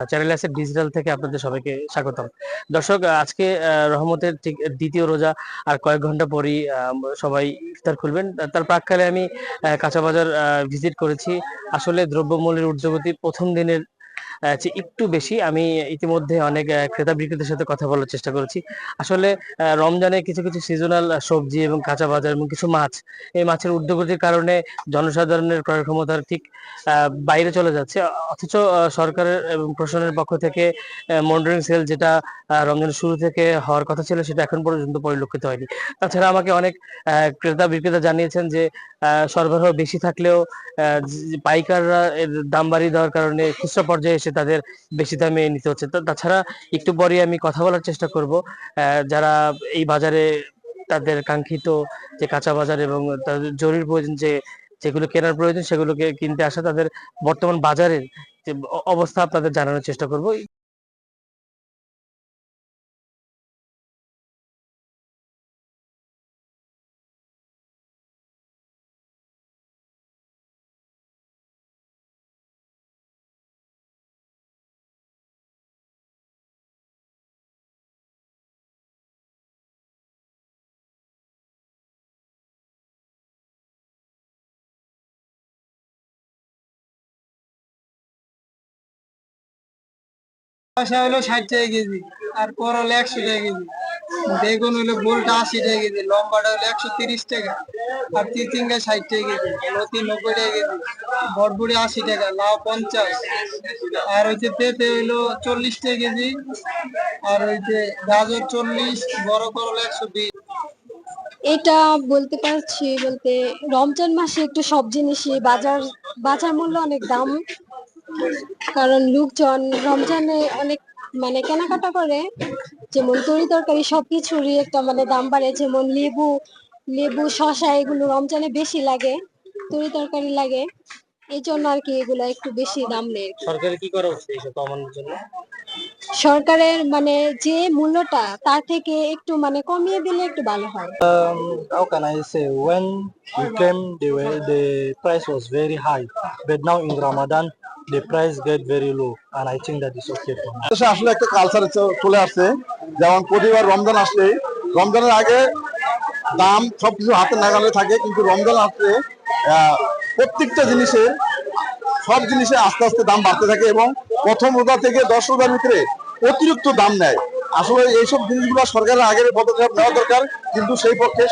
Channel আছে digital থেকে আপনাদের সবাইকে স্বাগতম। দর্শক, আজকে রহমতের ঠিক দ্বিতীয় রোজা আর কয়েক ঘন্টা পরই সবাই ইফতার খুলবেন। তার প্রাক্কালে আমি কাঁচা বাজার ভিজিট করেছি। আসলে দ্রব্যমূল্যের ঊর্ধ্বগতি প্রথম দিনের চেয়ে একটু বেশি। আমি ইতিমধ্যে অনেক ক্রেতা বিক্রেতার সাথে কথা বলার চেষ্টা করেছি। আসলে রমজানে কিছু কিছু সিজনাল সবজি এবং কাঁচা বাজার এবং কিছু মাছ, এই মাছের ঊর্ধ্বগতির কারণে জনসাধারণের ক্রয় ক্ষমতার ঠিক বাইরে চলে যাচ্ছে। অথচ সরকারের এবং প্রশাসনের পক্ষ থেকে মনিটরিং সেল যেটা রমজানের শুরু থেকে হওয়ার কথা ছিল, সেটা এখন পর্যন্ত পরিলক্ষিত হয়নি। তাছাড়া আমাকে অনেক ক্রেতা বিক্রেতা জানিয়েছেন যে সরবরাহ বেশি থাকলেও পাইকাররা এর দাম বাড়িয়ে দেওয়ার কারণে খুচরা পর্যায়ে এসে তাদের বেশি দামে নিতে হচ্ছে। তাছাড়া একটু পরে আমি কথা বলার চেষ্টা করব যারা এই বাজারে তাদের কাঙ্ক্ষিত যে কাঁচা বাজার এবং তাদের জরুরি প্রয়োজন যেগুলো কেনার প্রয়োজন সেগুলোকে কিনতে আসা, তাদের বর্তমান বাজারের যে অবস্থা আপনাদের জানানোর চেষ্টা করব। শসা হলো 60 টাকা কেজি, আর করলা 100 টাকা কেজি, বেগুন হলো গোলটা 80 টাকা কেজি, লম্বাটা হলো 130 টাকা, আর চিচিঙ্গা 60 টাকা কেজি, লতি 90 টাকা কেজি, বরবুড়ি 80 টাকা, লাউ 50, আর হচ্ছে পেঁপে হইলো 40 টাকা কেজি, আর হইছে গাজর 40, বড় করলা 120। এটা বলতে পারছি বলতে রমজান মাসে একটু সব জিনিসই বাজার বাজার মূল্য অনেক দাম, কারণ লোকজন রমজানে অনেক কেনাকাটা করে। যেমন তরি তরকারি সবকিছুরই একটা দাম বাড়ে, যেমন লেবু লেবু শসা এগুলো রমজানে বেশি লাগে, তরি তরকারি লাগে, এই জন্য আর কি এগুলা একটু বেশি দাম নেয়। সরকারের কি করা উচিত এইসব কমানোর জন্য? সরকারের যে মূল্যটা তার থেকে একটু কমিয়ে দিলে একটু ভালো হয়। How can I say, when we came the price was very high, but now in Ramadan the price get very low, and I think that is okay for me. আসলে একটা কালচার চলে আসছে, যেমন প্রতিবার রমজান আসলে রমজানের আগে দাম সবকিছু হাতে নাগালে থাকে, কিন্তু রমজান আসলে প্রত্যেকটা জিনিসের সব জিনিসে আস্তে আস্তে দাম বাড়তে থাকে এবং প্রথম রোজা থেকে 10 রোজার ভিতরে অতিরিক্ত দাম নেয়। আসলে এইসব জিনিসগুলো সরকারের আগের পদক্ষেপ নেওয়া দরকার, কিন্তু সেই পক্ষে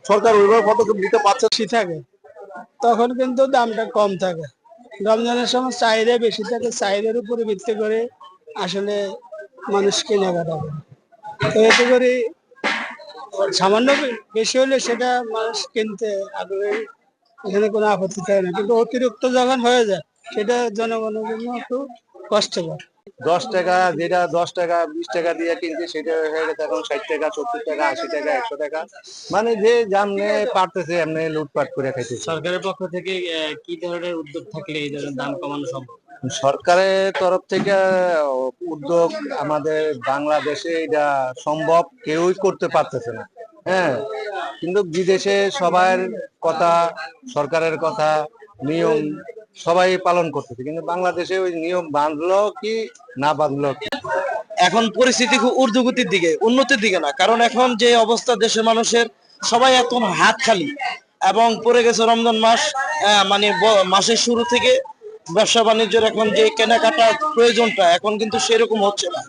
সরকার ওইভাবে পদক্ষেপ নিতে পারছে বেশি থাকে তখন কিন্তু দামটা কম থাকে। রমজানের সময় চাহিদা বেশি থাকে, চাহিদার উপরে ভিত্তি করে আসলে মানুষ কেনাকাটা করে। তো এতে করে সামান্য বেশি হলে সেটা মানুষ কিনতে আগ্রহী, এখানে কোনো আপত্তি থাকে না, কিন্তু অতিরিক্ত যখন হয়ে যায় সেটা জনগণের জন্য একটু কষ্টকর। 10 টাকা যেটা 10 টাকা 20 টাকা দিয়ে কিনছে সেটা হয়ে গেছে এখন 60 টাকা, 70 টাকা, 80 টাকা, 100 টাকা, মানে যে যেমনে পারতেছে এমনি লুটপাট করে খাইতেছে। সরকারের পক্ষ থেকে কি ধরনের উদ্যোগ থাকলে এই ধরনের দাম কমানো সম্ভব? সরকারের তরফ থেকে উদ্যোগ আমাদের বাংলাদেশে এটা সম্ভব কেউই করতে পারতেছে না। হ্যাঁ, কিন্তু বিদেশে সবার কথা, সরকারের কথা, নিয়ম সবাই পালন করতেছে, কিন্তু বাংলাদেশে ওই নিয়ম বাঁধলো কি না বাঁধলো কি। এখন পরিস্থিতি খুব ঊর্ধ্বগতির দিকে, উন্নতির দিকে না, কারণ এখন যে অবস্থা দেশের মানুষের সবাই এখন হাত খালি, এবং পড়ে গেছে রমজান মাস। মাসের শুরু থেকে ব্যবসা বাণিজ্যের এখন যে কেনাকাটার প্রয়োজনটা এখন কিন্তু সেরকম হচ্ছে না।